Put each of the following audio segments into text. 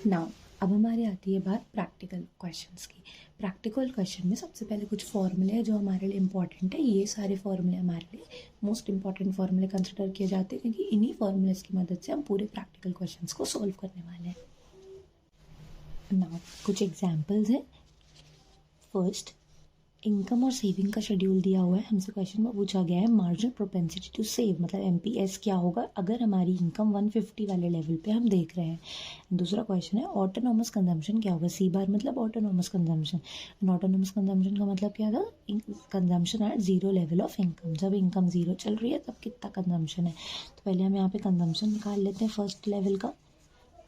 Now अब हमारी आती है बात प्रैक्टिकल क्वेश्चंस की। प्रैक्टिकल क्वेश्चन में सबसे पहले कुछ फॉर्मूले हैं जो हमारे लिए इंपॉर्टेंट है। ये सारे फॉर्मूले हमारे लिए मोस्ट इंपॉर्टेंट फॉर्मूले कंसिडर किए जाते हैं क्योंकि इन्हीं फॉर्मूलेस की मदद से हम पूरे प्रैक्टिकल क्वेश्चंस को सॉल्व करने वाले हैं। नाउ कुछ एग्जाम्पल्स हैं। फर्स्ट, इनकम और सेविंग का शेड्यूल दिया हुआ है। हमसे क्वेश्चन में पूछा गया है मार्जिनल प्रोपेंसिटी टू सेव, मतलब एमपीएस क्या होगा अगर हमारी इनकम 150 वाले लेवल पे हम देख रहे हैं। दूसरा क्वेश्चन है ऑटोनोमस कंजम्पशन क्या होगा। सी बार मतलब ऑटोनोमस कंजम्पशन। ऑटोनोमस कंजम्पशन का मतलब क्या था, consumption at zero level of income. जब इनकम जीरो चल रही है तब कितना कंजम्पशन है। तो पहले हम यहाँ पे कंजम्पशन निकाल लेते हैं फर्स्ट लेवल का।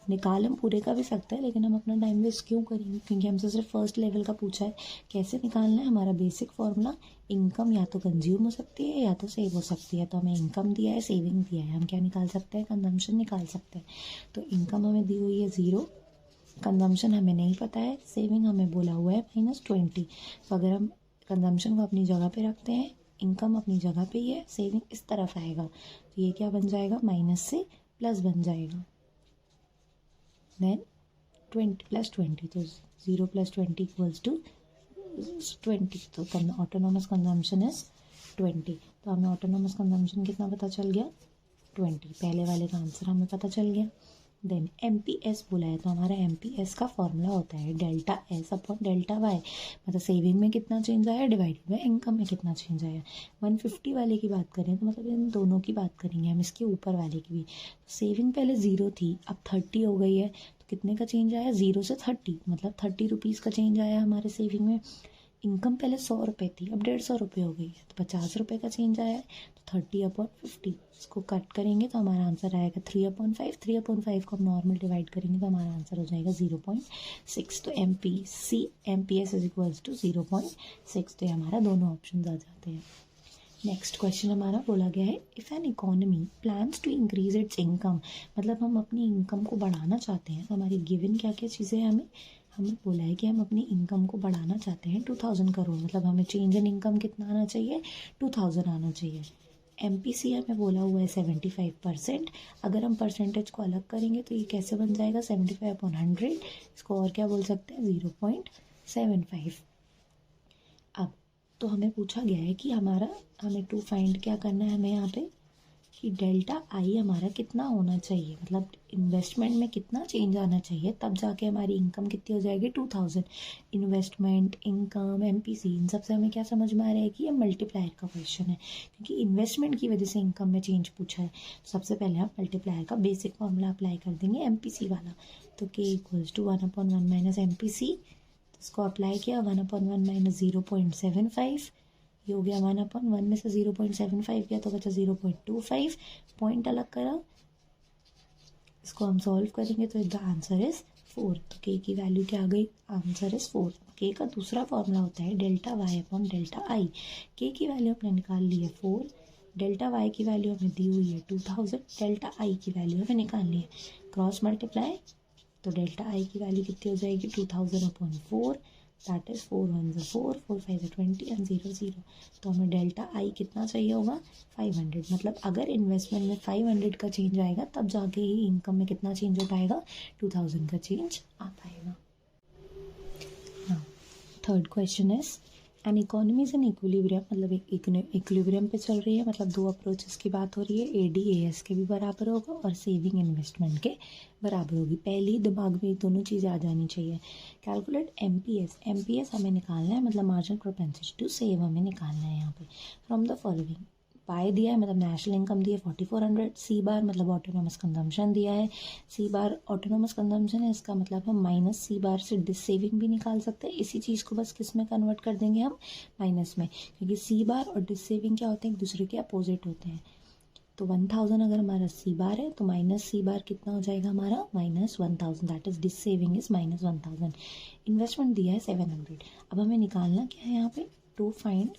निकाल हम पूरे का भी सकते हैं लेकिन हम अपना टाइम वेस्ट क्यों करेंगे क्योंकि हमसे सिर्फ फर्स्ट लेवल का पूछा है। कैसे निकालना है, हमारा बेसिक फॉर्मूला, इनकम या तो कंज्यूम हो सकती है या तो सेव हो सकती है। तो हमें इनकम दिया है, सेविंग दिया है, हम क्या निकाल सकते हैं, कंजम्पशन निकाल सकते हैं। तो इनकम हमें दी हुई है 0, कंजम्पशन हमें नहीं पता है, सेविंग हमें बोला हुआ है -20। तो अगर हम कंजम्पशन को अपनी जगह पे रखते हैं, इनकम अपनी जगह पे ही है, सेविंग इस तरफ आएगा, तो ये क्या बन जाएगा, माइनस से प्लस बन जाएगा। देन 20 + 20, तो 0 + 20 = 20। तो ऑटोनोमस कंजम्पशन इज 20। तो हमें ऑटोनोमस कंजम्पशन कितना पता चल गया, 20। पहले वाले का आंसर हमें पता चल गया। देन एमपीएस बोला है तो हमारा एमपीएस का फॉर्मूला होता है delta S upon delta Y. मतलब सेविंग में कितना चेंज आया डिवाइडेड बाय इनकम में कितना चेंज आया। 150 वाले की बात करें तो मतलब इन दोनों की बात करेंगे हम, इसके ऊपर वाले की भी। सेविंग पहले 0 थी, अब 30 हो गई है, तो कितने का चेंज आया, 0 से 30, मतलब 30 रुपीज़ का चेंज आया हमारे सेविंग में। इनकम पहले 100 रुपये थी, अब 150 रुपये हो गई है, तो 50 रुपये का चेंज आया है। तो 30/50, इसको कट करेंगे तो हमारा आंसर आएगा 3/5। 3/5 को हम नॉर्मल डिवाइड करेंगे तो हमारा आंसर हो जाएगा 0.6। तो एमपीएस इज इक्वल्स टू 0.6। तो ये हमारा दोनों ऑप्शन आ जाते हैं। नेक्स्ट क्वेश्चन हमारा बोला गया है if an economy plans to increase its income, मतलब हम अपनी इनकम को बढ़ाना चाहते हैं। तो हमारी गिवन क्या क्या चीज़ें हैं, हमें बोला है कि हम अपनी इनकम को बढ़ाना चाहते हैं 2000 करोड़, मतलब हमें चेंज इन इनकम कितना आना चाहिए, 2000 आना चाहिए। एमपीसी में बोला हुआ है 75%। अगर हम परसेंटेज को अलग करेंगे तो ये कैसे बन जाएगा, 75/100। इसको और क्या बोल सकते हैं, 0.75। अब तो हमें पूछा गया है कि हमें टू फाइंड क्या करना है, हमें यहाँ पे कि डेल्टा आई हमारा कितना होना चाहिए, मतलब इन्वेस्टमेंट में कितना चेंज आना चाहिए, तब जाके हमारी इनकम कितनी हो जाएगी, 2000। इन्वेस्टमेंट, इनकम, एमपीसी, इन सबसे हमें क्या समझ में आ रहा है कि ये मल्टीप्लायर का क्वेश्चन है क्योंकि इन्वेस्टमेंट की वजह से इनकम में चेंज पूछा है। सबसे पहले हम मल्टीप्लायर का बेसिक फॉर्मूला अप्लाई कर देंगे एमपीसी वाला। तो k = 1/1 - एमपीसी, इसको अप्लाई किया, 1/1 - 0.75, ये हो गया 1/1 में से 0.75 किया तो बचा 0.25। पॉइंट अलग करा, इसको हम सॉल्व करेंगे तो द आंसर इज 4। तो के की वैल्यू क्या आ गई, आंसर इज 4। के का दूसरा फॉर्मूला होता है delta Y upon delta I. K की वैल्यू हमने निकाल ली है 4, डेल्टा वाई की वैल्यू हमें दी हुई है 2000, डेल्टा आई की वैल्यू हमें निकालनी है। क्रॉस मल्टीप्लाई, तो डेल्टा आई की वैल्यू कितनी हो जाएगी, 2000/4, दैट इज 4 1 4, 4 5 20 एंड 0 0। तो हमें डेल्टा आई कितना चाहिए होगा, 500। मतलब अगर इन्वेस्टमेंट में 500 का चेंज आएगा तब जाके ही इनकम में कितना चेंज हो पाएगा, 2000 का चेंज आ पाएगा। हाँ, third question is an economy is in equilibrium, मतलब एक इक्विलिब्रियम पे चल रही है, मतलब दो अप्रोचेस की बात हो रही है, ADAS के भी बराबर होगा और सेविंग इन्वेस्टमेंट के बराबर होगी। पहली दिमाग में दोनों चीज़ें आ जानी चाहिए। कैलकुलेट एमपीएस हमें निकालना है, मतलब मार्जिनल प्रोपेंसिटी टू सेव हमें निकालना है यहाँ पे फ्रॉम द फॉलोइंग। पाई दिया है, मतलब नेशनल इनकम दी है 4400। सी बार मतलब ऑटोनोमस कंजम्पशन दिया है, सी बार ऑटोनोमस कंजम्पशन है, इसका मतलब हम माइनस सी बार से डिस सेविंग भी निकाल सकते हैं। इसी चीज़ को बस किस में कन्वर्ट कर देंगे हम, माइनस में, क्योंकि सी बार और डिस सेविंग क्या होते हैं, एक दूसरे के अपोजिट होते हैं। तो 1000 अगर हमारा सी बार है तो माइनस सी बार कितना हो जाएगा हमारा, -1000, that is dissaving is -1000। Investment दिया है 700। अब हमें निकालना क्या है यहाँ पे, टू फाइंड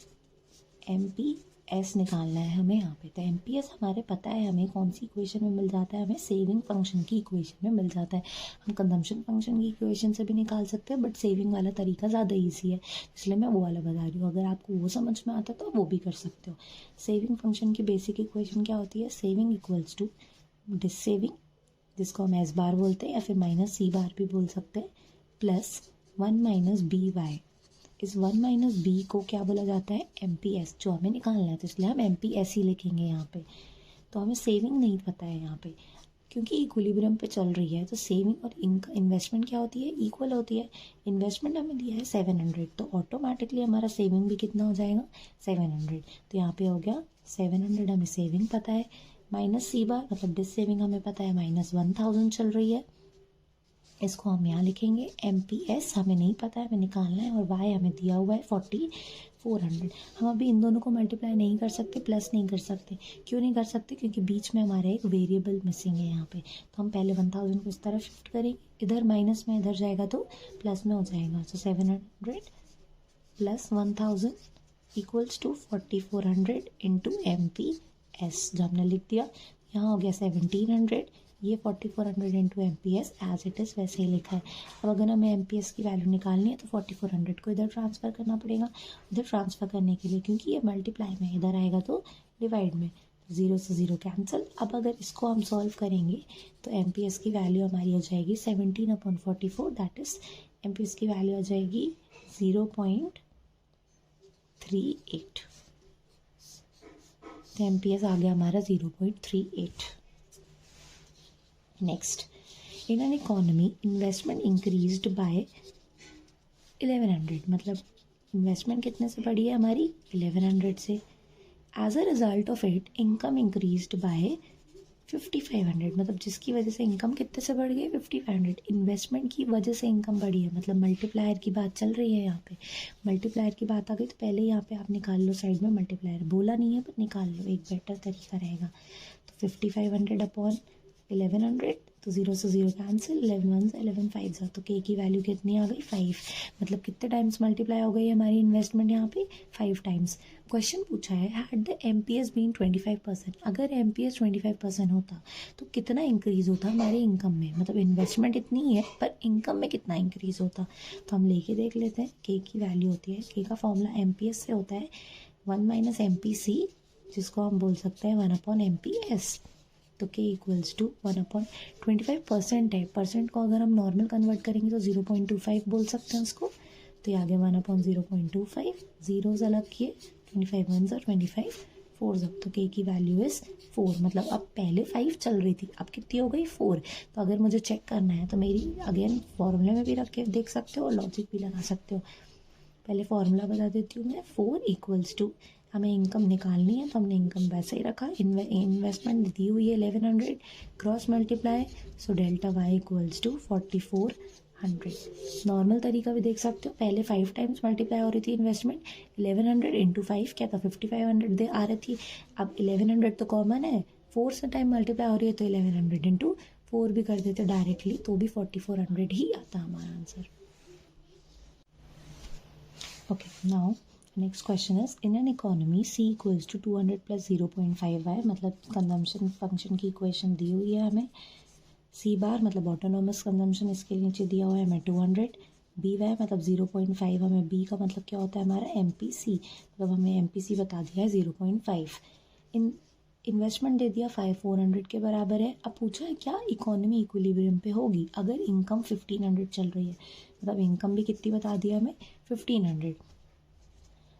एमपीएस निकालना है हमें यहाँ पे। तो एमपीएस हमारे पता है हमें कौन सी इक्वेशन में मिल जाता है, हमें सेविंग फंक्शन की इक्वेशन में मिल जाता है। हम कंजम्पशन फंक्शन की इक्वेशन से भी निकाल सकते हैं बट सेविंग वाला तरीका ज़्यादा ईजी है, इसलिए मैं वो वाला बता रही हूँ। अगर आपको वो समझ में आता तो वो भी कर सकते हो। सेविंग फंक्शन की बेसिक इक्वेशन क्या होती है, saving equals to dissaving जिसको हम एस बार बोलते हैं या फिर माइनस सी बार भी बोल सकते हैं, प्लस 1 माइनस बी वाई। इस 1 माइनस बी को क्या बोला जाता है, एम पी एस, जो हमें निकालना है, तो इसलिए हम एम पी एस ही लिखेंगे यहाँ पे। तो हमें सेविंग नहीं पता है यहाँ पे, क्योंकि इक्विलिब्रियम पे चल रही है, तो सेविंग और इन्वेस्टमेंट क्या होती है, इक्वल होती है। इन्वेस्टमेंट हमें दिया है 700, तो ऑटोमेटिकली हमारा सेविंग भी कितना हो जाएगा, 700। तो यहाँ पे हो गया 700, हमें सेविंग पता है, माइनस सी बार मतलब डिस सेविंग हमें पता है माइनस 1000 चल रही है, इसको हम यहाँ लिखेंगे। एम पी एस हमें नहीं पता है, हमें निकालना है, और वाई हमें दिया हुआ है 4400। हम अभी इन दोनों को मल्टीप्लाई नहीं कर सकते, प्लस नहीं कर सकते। क्यों नहीं कर सकते, क्योंकि बीच में हमारा एक वेरिएबल मिसिंग है यहाँ पे। तो हम पहले 1000 को इस तरफ शिफ्ट करेंगे, इधर माइनस में इधर जाएगा तो प्लस में हो जाएगा। तो 700 plus 1000 equals to 4400 into M P S, जो हमने लिख दिया। यहाँ हो गया 1700, ये 4400 into M P S as it is वैसे ही लिखा है। अब अगर हमें एम पी एस की वैल्यू निकालनी है तो 4400 को इधर ट्रांसफ़र करना पड़ेगा। इधर ट्रांसफ़र करने के लिए, क्योंकि ये मल्टीप्लाई में, इधर आएगा तो डिवाइड में, 0 से 0 कैंसिल। अब अगर इसको हम सॉल्व करेंगे तो एम पी एस की वैल्यू हमारी हो जाएगी 17/44, that is M P S की वैल्यू हो जाएगी 0.38। तो एम पी एस आ गया हमारा 0.38। Next, in an economy investment increased by 1100, मतलब इन्वेस्टमेंट कितने से बढ़ी है हमारी, 1100 से। As a result of it income increased by 5500, मतलब जिसकी वजह से इनकम कितने से बढ़ गई, 5500। इन्वेस्टमेंट की वजह से इनकम बढ़ी है, मतलब मल्टीप्लायर की बात चल रही है यहाँ पे। मल्टीप्लायर की बात आ गई तो पहले यहाँ पे आप निकाल लो, साइड में मल्टीप्लायर बोला नहीं है पर निकाल लो, एक बेटर तरीका रहेगा। तो 5500 अपॉन 1100, तो 0 से 0 कैंसिल, 11 1 से 11 5 जा, तो के की वैल्यू कितनी आ गई, 5। मतलब कितने टाइम्स मल्टीप्लाई हो गई हमारी इन्वेस्टमेंट यहाँ पे, 5 टाइम्स। क्वेश्चन पूछा है, had the M P S been 25%, अगर एम पी एस 25% होता तो कितना इंक्रीज़ होता हमारे इनकम में, मतलब इन्वेस्टमेंट इतनी ही है पर इनकम में कितना इंक्रीज़ होता। तो हम लेके देख लेते हैं। के की वैल्यू होती है, के का फॉर्मूला एम पी एस से होता है 1 माइनस एम पी सी, जिसको हम बोल सकते हैं 1 अपॉन एम पी एस। तो के इक्वल्स टू 1/25% है, परसेंट को अगर हम नॉर्मल कन्वर्ट करेंगे तो 0.25 बोल सकते हैं उसको। तो ये आगे 1/0.25, जीरोज अलग किए, 25 1 ज़ा 25 4 ज़ा, तो के की वैल्यू इज़ 4। मतलब अब पहले 5 चल रही थी, अब कितनी हो गई, 4। तो अगर मुझे चेक करना है तो मेरी अगेन फॉर्मूले में भी रख के देख सकते हो और लॉजिक भी लगा सकते हो। पहले फॉर्मूला बता देती हूँ मैं, 4 इक्वल्स टू, हमें इनकम निकालनी है तो हमने इनकम वैसे ही रखा, इन्वेस्टमेंट दी हुई है 1100, cross multiply, so delta Y equals to 4400। Normal तरीका भी देख सकते हो, पहले 5 टाइम्स मल्टीप्लाई हो रही थी इन्वेस्टमेंट, 1100 इंटू 5 क्या था, 5500 दे आ रही थी। अब 1100 तो कॉमन है, 4 से टाइम मल्टीप्लाई हो रही है, तो 1100 इंटू 4 भी कर देते डायरेक्टली, तो भी 4400 ही आता हमारा answer. Okay, now next question is, in an economy C equals to 200 plus 0.5y, मतलब कंजम्पशन फंक्शन की इक्वेशन दी हुई है हमें। C बार मतलब ऑटोनोमस कंजम्पशन, इसके नीचे दिया हुआ है हमें 200, बी वाई मतलब 0.5, हमें बी का मतलब क्या होता है हमारा एम पी सी, मतलब हमें एम पी सी बता दिया है 0.5। इन्वेस्टमेंट दे दिया 400 के बराबर है। अब पूछा है क्या इकोनॉमी इक्विलिब्रियम पे होगी अगर इनकम 1500 चल रही है, मतलब इनकम भी कितनी बता दिया हमें, 1500।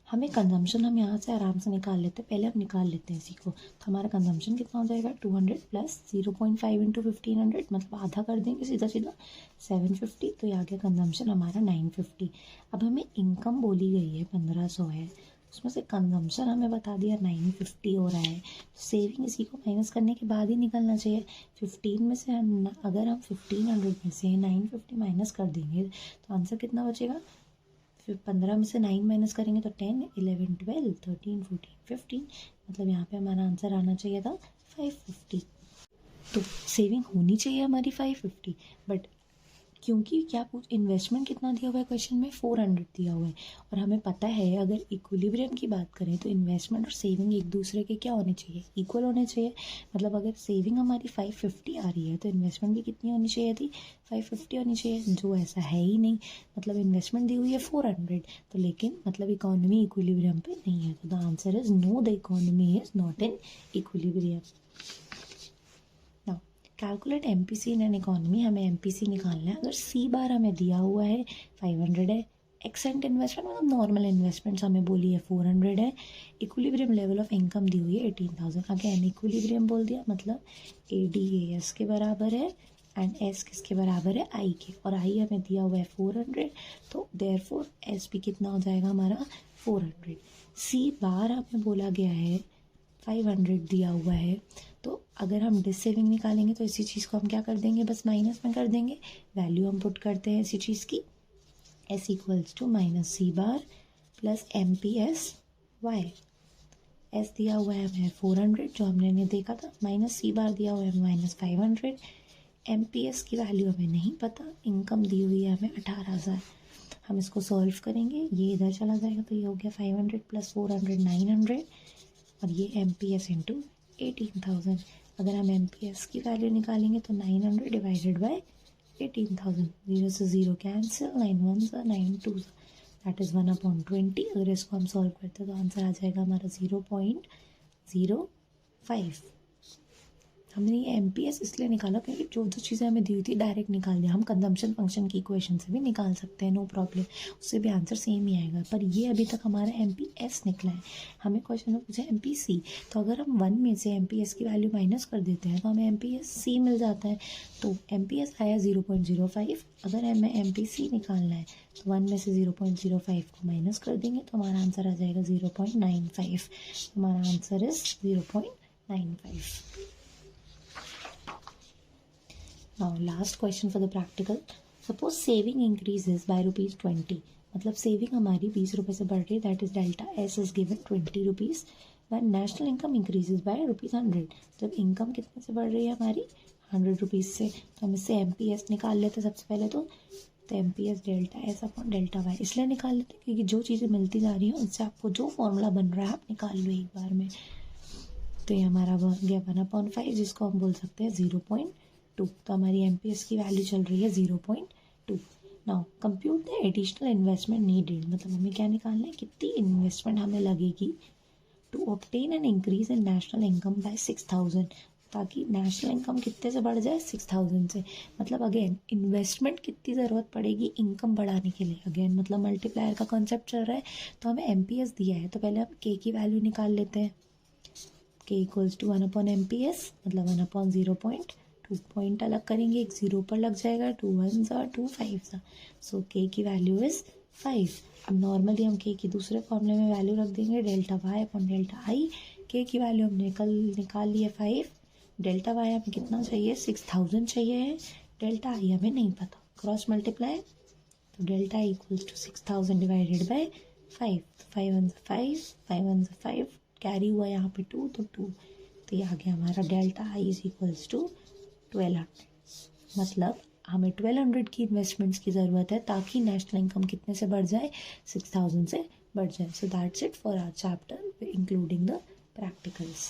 हमें कंजम्पशन हम यहाँ से आराम से निकाल लेते हैं, पहले हम निकाल लेते हैं इसी को। तो हमारा कंजम्पशन कितना हो जाएगा, 200 प्लस 0.5 इंटू 1500, मतलब आधा कर देंगे सीधा सीधा, 750। तो यहाँ गया कंजम्पशन हमारा 950। अब हमें इनकम बोली गई है 1500 है, उसमें से कंजम्पशन हमें बता दिया 950 हो रहा है। तो सेविंग इसी को माइनस करने के बाद ही निकलना चाहिए। 15 में से अगर हम 1500 में से 950 माइनस कर देंगे तो आंसर कितना बचेगा, फिर 15 में से 9 माइनस करेंगे तो 10 11 12 13 14 15, मतलब यहाँ पे हमारा आंसर आना चाहिए था 550। तो सेविंग होनी चाहिए हमारी 550, बट क्योंकि क्या इन्वेस्टमेंट कितना दिया हुआ है क्वेश्चन में, 400 दिया हुआ है, और हमें पता है अगर इक्विलिब्रियम की बात करें तो इन्वेस्टमेंट और सेविंग एक दूसरे के क्या होने चाहिए, इक्वल होने चाहिए। मतलब अगर सेविंग हमारी 550 आ रही है तो इन्वेस्टमेंट भी कितनी होनी चाहिए थी, 550 होनी चाहिए, जो ऐसा है ही नहीं। मतलब इन्वेस्टमेंट दी हुई है 400, तो लेकिन मतलब इकोनॉमी इक्विलिब्रियम पे नहीं है, तो the answer is no, the economy is not in equilibrium. Calculate MPC in an economy, हमें MPC निकालना है। अगर C बार हमें दिया हुआ है 500 है, एक्सेंट इन्वेस्टमेंट मतलब नॉर्मल इन्वेस्टमेंट्स हमें बोली है 400 है, इक्विलिब्रियम लेवल ऑफ इनकम दी हुई है 18,000। अगेन इक्विलिब्रियम बोल दिया मतलब ADAS के बराबर है एंड S किसके बराबर है, I के, और I हमें दिया हुआ है 400, तो देयरफॉर S भी कितना हो जाएगा हमारा 400। C बार हमें बोला गया है 500 दिया हुआ है, तो अगर हम डिस सेविंग निकालेंगे तो इसी चीज़ को हम क्या कर देंगे, बस माइनस में कर देंगे। वैल्यू हम पुट करते हैं इसी चीज़ की, S equals to minus C bar plus MPS Y। S दिया हुआ है हमें 400 जो हमने देखा था, माइनस C बार दिया हुआ है माइनस 500, MPS की वैल्यू हमें नहीं पता, इनकम दी हुई है हमें 18,000। हम इसको सॉल्व करेंगे, ये इधर चला जाएगा तो ये हो गया 500 प्लस 400 900, और ये MPS इंटू 18,000। अगर हम MPS की वैल्यू निकालेंगे तो 900 डिवाइडेड बाय 18,000, 0 से 0 कैंसिल, 9 1 9 2 दैट इज़ 1/20। अगर इसको हम सॉल्व करते हैं तो आंसर आ जाएगा हमारा 0.05। हमने ये MPS इसलिए निकाला क्योंकि जो जो चीज़ें हमें दी हुई थी डायरेक्ट निकाल दिया। हम कंजम्पशन फंक्शन की इक्वेशन से भी निकाल सकते हैं, नो प्रॉब्लम, उससे भी आंसर सेम ही आएगा। पर ये अभी तक हमारा MPS निकला है, हमें क्वेश्चन में पूछा MPC, तो अगर हम 1 में से MPS की वैल्यू माइनस कर देते हैं तो हमें MPSC मिल जाता है। तो MPS आया 0.05, अगर हमें MPC निकालना है तो 1 में से 0.05 को माइनस कर देंगे तो हमारा आंसर आ जाएगा 0.95। हमारा answer is 0.95। Now last question for the practical. Suppose saving increases by ₹20, मतलब सेविंग हमारी 20 रुपये से बढ़ रही है, that is delta S is given 20 rupees. When national income increases by ₹100, जब इनकम कितने से बढ़ रही है हमारी 100 रुपीज़ से, तो हम इससे MPS निकाल लेते हैं सबसे पहले। तो MPS delta S upon delta Y इसलिए निकाल लेते हैं क्योंकि जो चीज़ें मिलती जा रही हैं उससे आपको जो फॉर्मूला बन रहा है आप निकाल लो एक बार में। तो ये हमारा बन गया 1/5, जिसको हम बोल सकते हैं 0.2। तो हमारी MPS की वैल्यू चल रही है 0.2। Now compute the additional investment needed, मतलब हमें क्या निकालना है, कितनी इन्वेस्टमेंट हमें लगेगी to obtain an increase in national income by 6,000, ताकि नेशनल इनकम कितने से बढ़ जाए 6,000 से। मतलब अगेन इन्वेस्टमेंट कितनी ज़रूरत पड़ेगी इनकम बढ़ाने के लिए, अगेन मतलब मल्टीप्लायर का कॉन्सेप्ट चल रहा है। तो हमें MPS दिया है तो पहले हम K की वैल्यू निकाल लेते हैं। K इक्वल्स टू 1/MPS मतलब 1/0.2, पॉइंट अलग करेंगे, एक 0 पर लग जाएगा, 2 1s 2 5s, सो K की वैल्यू इज़ 5। अब नॉर्मली हम K की दूसरे फॉर्मूले में वैल्यू रख देंगे delta Y upon delta I। K की वैल्यू हमने कल निकाल ली है 5, डेल्टा Y हमें कितना चाहिए 6,000 चाहिए है, डेल्टा I हमें नहीं पता, क्रॉस मल्टीप्लाई, तो delta I equals to 6,000 divided by 5, 5 1 5 5 1 5, carry हुआ यहाँ पे 2 तो 2, तो ये आ गया हमारा delta I is equals to 1200। मतलब हमें 1200 की इन्वेस्टमेंट्स की ज़रूरत है ताकि नेशनल इनकम कितने से बढ़ जाए 6,000 से बढ़ जाए। So that's it for our chapter including the practicals.